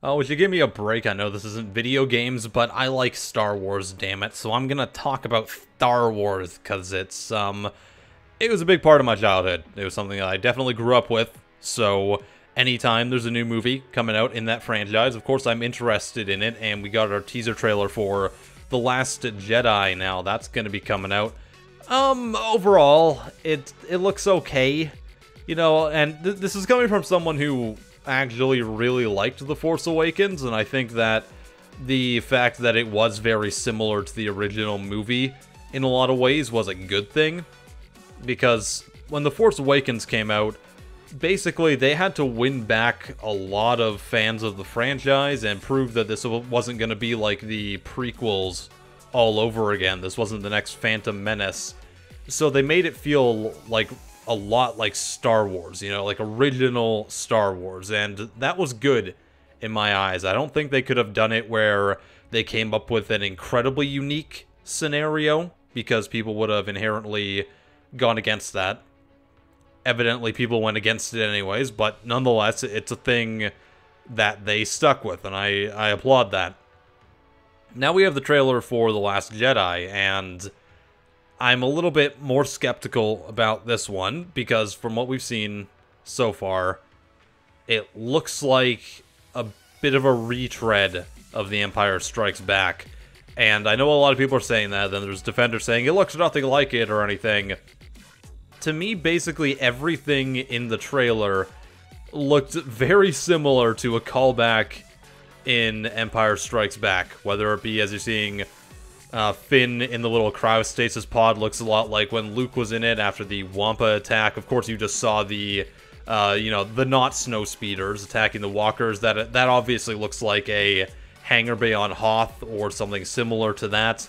Oh, would you give me a break? I know this isn't video games, but I like Star Wars, damn it. So I'm gonna talk about Star Wars, because it was a big part of my childhood. It was something that I definitely grew up with, so anytime there's a new movie coming out in that franchise, of course I'm interested in it, and we got our teaser trailer for The Last Jedi now. That's gonna be coming out. Overall, it looks okay, you know, and this is coming from someone who actually really liked The Force Awakens, and I think that the fact that it was very similar to the original movie in a lot of ways was a good thing, because when The Force Awakens came out, basically they had to win back a lot of fans of the franchise and prove that this wasn't going to be like the prequels all over again. This wasn't the next Phantom Menace. So they made it feel like a lot like Star Wars, you know, like original Star Wars, and that was good in my eyes. I don't think they could have done it where they came up with an incredibly unique scenario, because people would have inherently gone against that. Evidently, people went against it anyways, but nonetheless, it's a thing that they stuck with, and I applaud that. Now we have the trailer for The Last Jedi, and I'm a little bit more skeptical about this one, because from what we've seen so far, it looks like a bit of a retread of The Empire Strikes Back. And I know a lot of people are saying that, then there's defenders saying it looks nothing like it or anything. To me, basically everything in the trailer looked very similar to a callback in Empire Strikes Back, whether it be as you're seeing Finn in the little cryostasis pod looks a lot like when Luke was in it after the Wampa attack. Of course, you just saw the, the not snow speeders attacking the walkers. That obviously looks like a hangar bay on Hoth or something similar to that.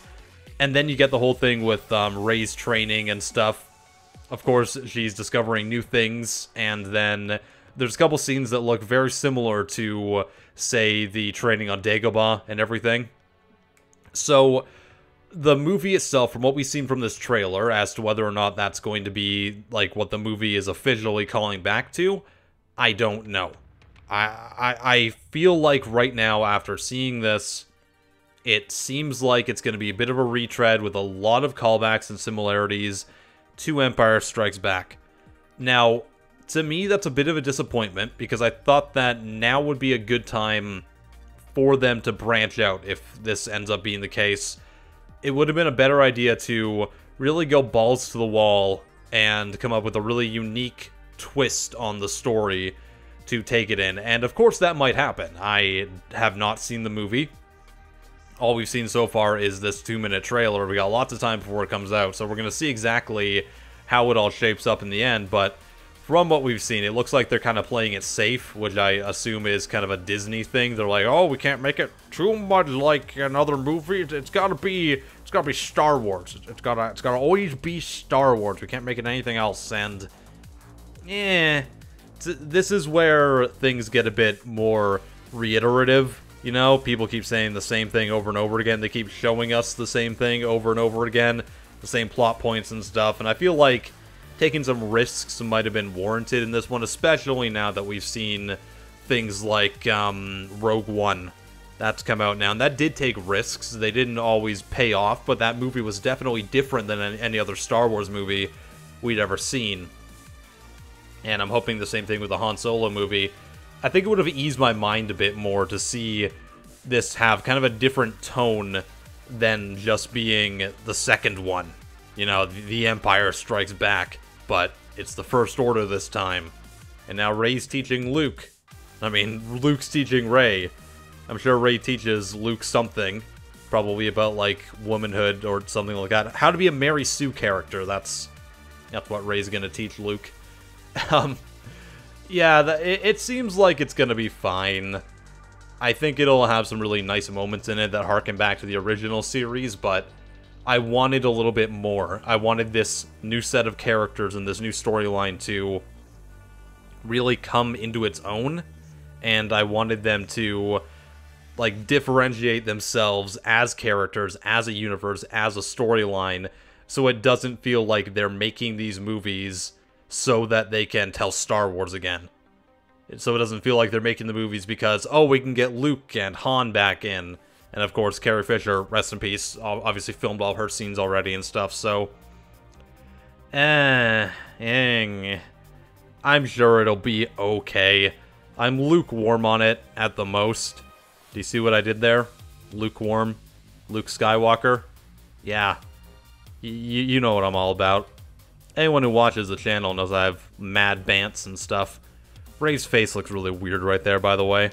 And then you get the whole thing with Rey's training and stuff. Of course, she's discovering new things, and then there's a couple scenes that look very similar to, say, the training on Dagobah and everything. So the movie itself, from what we've seen from this trailer, as to whether or not that's going to be like what the movie is officially calling back to, I don't know. I feel like right now, after seeing this, it seems like it's going to be a bit of a retread with a lot of callbacks and similarities to Empire Strikes Back. Now, to me, that's a bit of a disappointment, because I thought that now would be a good time for them to branch out if this ends up being the case. It would have been a better idea to really go balls to the wall and come up with a really unique twist on the story to take it in. And of course that might happen. I have not seen the movie. All we've seen so far is this 2-minute trailer. We got lots of time before it comes out, so we're going to see exactly how it all shapes up in the end. But from what we've seen, it looks like they're kind of playing it safe, which I assume is kind of a Disney thing. They're like, oh, we can't make it too much like another movie. It's gotta be Star Wars. It's gotta always be Star Wars. We can't make it anything else. And this is where things get a bit more reiterative. You know, people keep saying the same thing over and over again. They keep showing us the same thing over and over again, the same plot points and stuff. And I feel like taking some risks might have been warranted in this one, especially now that we've seen things like Rogue One. That's come out now, and that did take risks. They didn't always pay off, but that movie was definitely different than any other Star Wars movie we'd ever seen. And I'm hoping the same thing with the Han Solo movie. I think it would have eased my mind a bit more to see this have kind of a different tone than just being the second one. You know, The Empire Strikes Back, but it's the First Order this time. And now Rey's teaching Luke. I mean, Luke's teaching Rey. I'm sure Rey teaches Luke something. Probably about, like, womanhood or something like that. How to be a Mary Sue character, that's what Rey's gonna teach Luke. Yeah, it seems like it's gonna be fine. I think it'll have some really nice moments in it that harken back to the original series, but I wanted a little bit more. I wanted this new set of characters and this new storyline to really come into its own, and I wanted them to, like, differentiate themselves as characters, as a universe, as a storyline, so it doesn't feel like they're making these movies so that they can tell Star Wars again. So it doesn't feel like they're making the movies because, oh, we can get Luke and Han back in. And of course, Carrie Fisher, rest in peace, obviously filmed all her scenes already and stuff, so... I'm sure it'll be okay. I'm lukewarm on it, at the most. Do you see what I did there? Lukewarm. Luke Skywalker. Yeah. You know what I'm all about. Anyone who watches the channel knows I have mad bants and stuff. Rey's face looks really weird right there, by the way.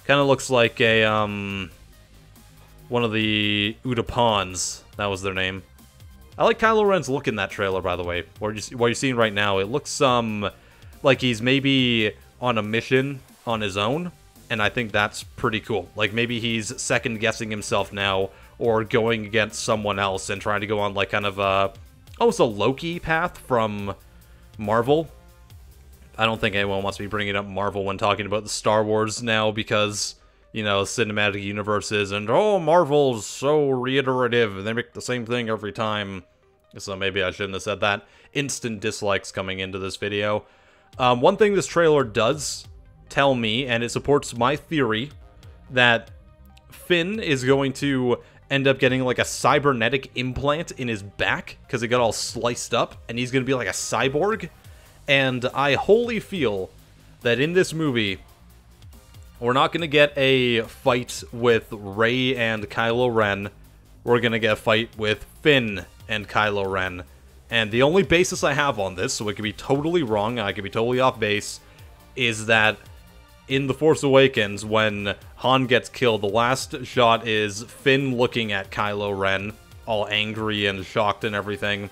Kind of looks like a, one of the Utapans. That was their name. I like Kylo Ren's look in that trailer, by the way. What you're seeing right now, it looks, like he's maybe on a mission on his own. And I think that's pretty cool. Like, maybe he's second-guessing himself now, or going against someone else and trying to go on, like, kind of almost a Loki path from Marvel. I don't think anyone wants to be bringing up Marvel when talking about the Star Wars now, because, you know, cinematic universes, and, oh, Marvel's so reiterative, and they make the same thing every time. So maybe I shouldn't have said that. Instant dislikes coming into this video. One thing this trailer does tell me, and it supports my theory, that Finn is going to end up getting like a cybernetic implant in his back, because it got all sliced up, and he's going to be like a cyborg. And I wholly feel that in this movie, we're not going to get a fight with Rey and Kylo Ren. We're going to get a fight with Finn and Kylo Ren. And the only basis I have on this, so it could be totally wrong, I could be totally off base, is that in The Force Awakens, when Han gets killed, the last shot is Finn looking at Kylo Ren, all angry and shocked and everything.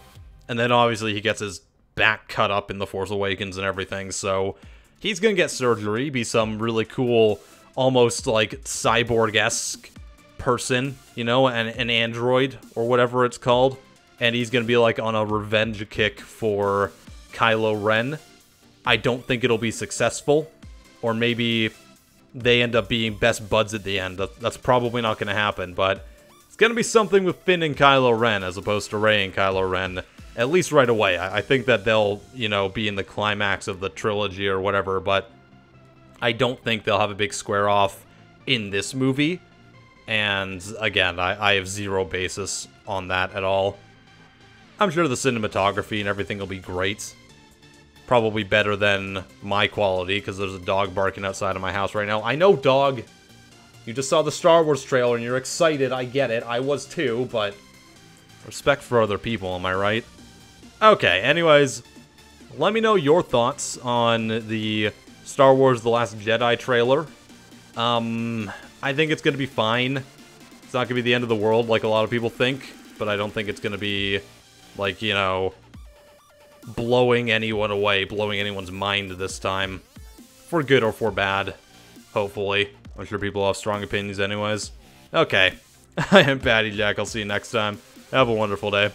And then obviously he gets his back cut up in The Force Awakens and everything, so he's gonna get surgery, be some really cool, almost like cyborg-esque person, you know, an android, or whatever it's called. And he's gonna be like on a revenge kick for Kylo Ren. I don't think it'll be successful. Or maybe they end up being best buds at the end. That's probably not going to happen, but it's going to be something with Finn and Kylo Ren as opposed to Rey and Kylo Ren, at least right away. I think that they'll, you know, be in the climax of the trilogy or whatever, but I don't think they'll have a big square off in this movie. And again, I have zero basis on that at all. I'm sure the cinematography and everything will be great. Probably better than my quality, because there's a dog barking outside of my house right now. I know, dog! You just saw the Star Wars trailer and you're excited, I get it. I was too, but respect for other people, am I right? Okay, anyways, let me know your thoughts on the Star Wars The Last Jedi trailer. I think it's gonna be fine. It's not gonna be the end of the world like a lot of people think, but I don't think it's gonna be, like, you know, blowing anyone away, blowing anyone's mind this time. For good or for bad, hopefully. I'm sure people have strong opinions anyways. Okay, I am PattyJack. I'll see you next time. Have a wonderful day.